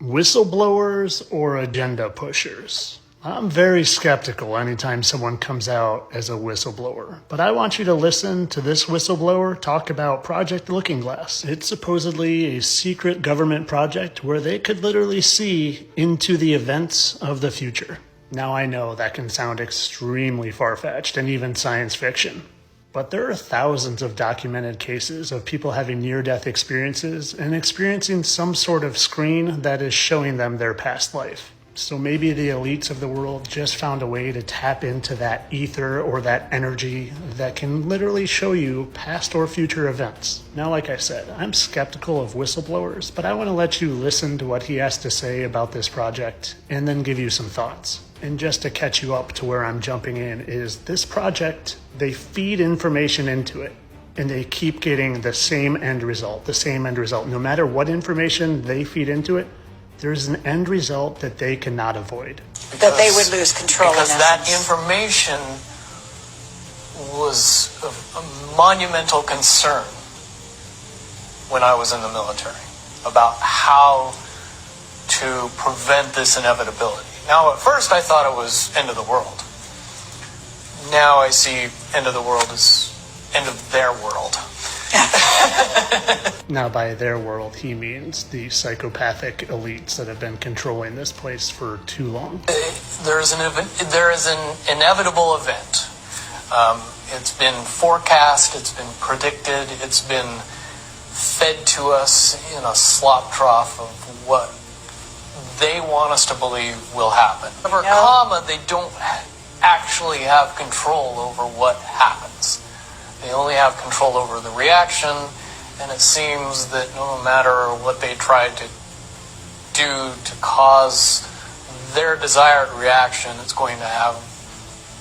Whistleblowers or agenda pushers? I'm very skeptical anytime someone comes out as a whistleblower, but I want you to listen to this whistleblower talk about Project Looking Glass. It's supposedly a secret government project where they could literally see into the events of the future. Now I know that can sound extremely far-fetched and even science fiction, but there are thousands of documented cases of people having near-death experiences and experiencing some sort of screen that is showing them their past life. So maybe the elites of the world just found a way to tap into that ether or that energy that can literally show you past or future events. Now, like I said, I'm skeptical of whistleblowers, but I want to let you listen to what he has to say about this project and then give you some thoughts. And just to catch you up to where I'm jumping in is this project, they feed information into it and they keep getting the same end result. No matter what information they feed into it, there's an end result that they cannot avoid. That they would lose control. Because that information was a monumental concern when I was in the military about how to prevent this inevitability. Now, at first I thought it was end of the world. Now I see end of the world as end of their world. Now, by their world, he means the psychopathic elites that have been controlling this place for too long. There is an inevitable event. It's been forecast, it's been predicted, it's been fed to us in a slop trough of what they want us to believe will happen. However, comma, they don't actually have control over what happens. They only have control over the reaction, and it seems that no matter what they try to do to cause their desired reaction, it's going to have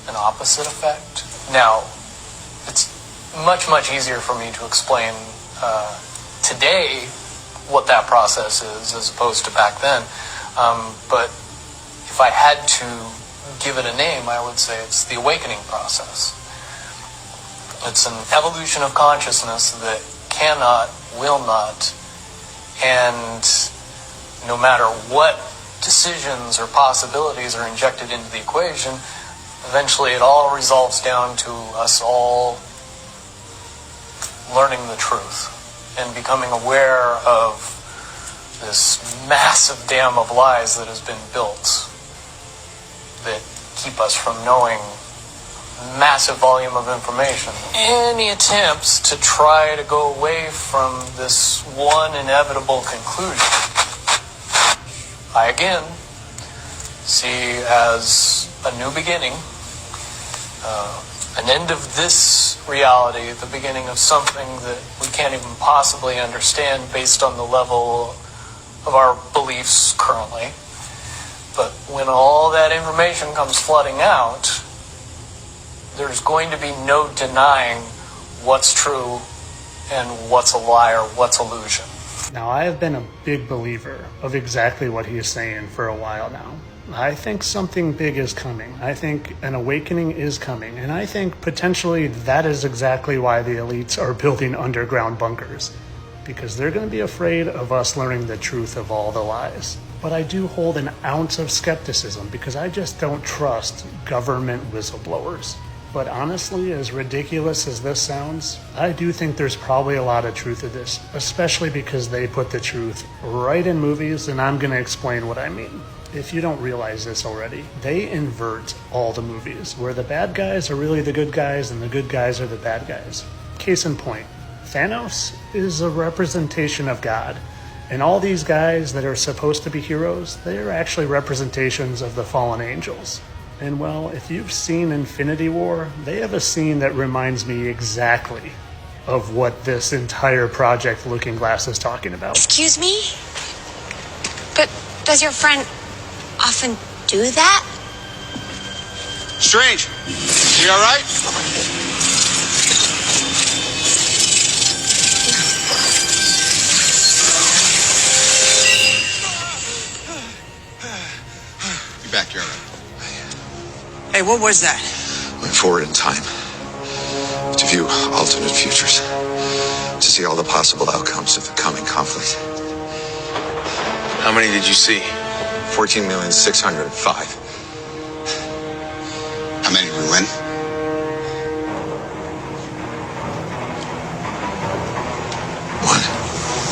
an opposite effect. Now, it's much, much easier for me to explain today what that process is as opposed to back then. But if I had to give it a name, I would say it's the awakening process. It's an evolution of consciousness that cannot, will not, and no matter what decisions or possibilities are injected into the equation, eventually it all resolves down to us all learning the truth and becoming aware of this massive dam of lies that has been built that keep us from knowing massive volume of information. Any attempts to try to go away from this one inevitable conclusion, I again see as a new beginning, an end of this reality, the beginning of something that we can't even possibly understand based on the level of our beliefs currently. But when all that information comes flooding out, there's going to be no denying what's true and what's a lie or what's illusion. Now, I have been a big believer of exactly what he is saying for a while now. I think something big is coming. I think an awakening is coming. And I think potentially that is exactly why the elites are building underground bunkers. Because they're going to be afraid of us learning the truth of all the lies. But I do hold an ounce of skepticism because I just don't trust government whistleblowers. But honestly, as ridiculous as this sounds, I do think there's probably a lot of truth to this, especially because they put the truth right in movies, and I'm going to explain what I mean. If you don't realize this already, they invert all the movies, where the bad guys are really the good guys and the good guys are the bad guys. Case in point, Thanos is a representation of God, and all these guys that are supposed to be heroes, they are actually representations of the fallen angels. And well, if you've seen Infinity War, they have a scene that reminds me exactly of what this entire Project Looking Glass is talking about. Excuse me? But does your friend often do that? Strange. You all right? You back here, all right? Hey, what was that? Went forward in time to view alternate futures, to see all the possible outcomes of the coming conflict. How many did you see? 14,605,000. How many did we win?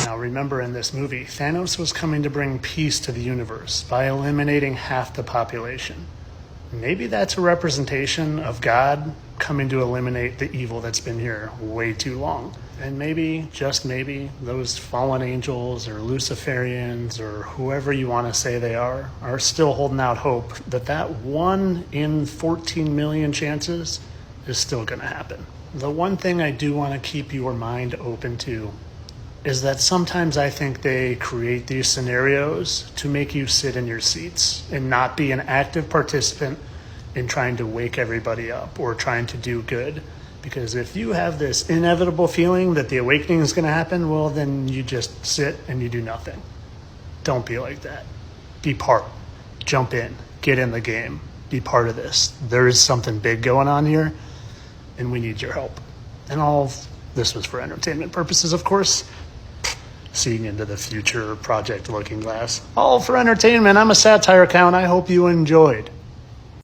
Now remember, in this movie, Thanos was coming to bring peace to the universe by eliminating half the population. Maybe that's a representation of God coming to eliminate the evil that's been here way too long. And maybe, just maybe, those fallen angels or Luciferians or whoever you want to say they are still holding out hope that that 1 in 14 million chances is still going to happen. The one thing I do want to keep your mind open to is that sometimes I think they create these scenarios to make you sit in your seats and not be an active participant in trying to wake everybody up or trying to do good. Because if you have this inevitable feeling that the awakening is going to happen, well, then you just sit and you do nothing. Don't be like that. Be part. Jump in. Get in the game. Be part of this. There is something big going on here, and we need your help. And all this was for entertainment purposes, of course. Seeing into the future, Project Looking Glass. All for entertainment. I'm a satire count. I hope you enjoyed.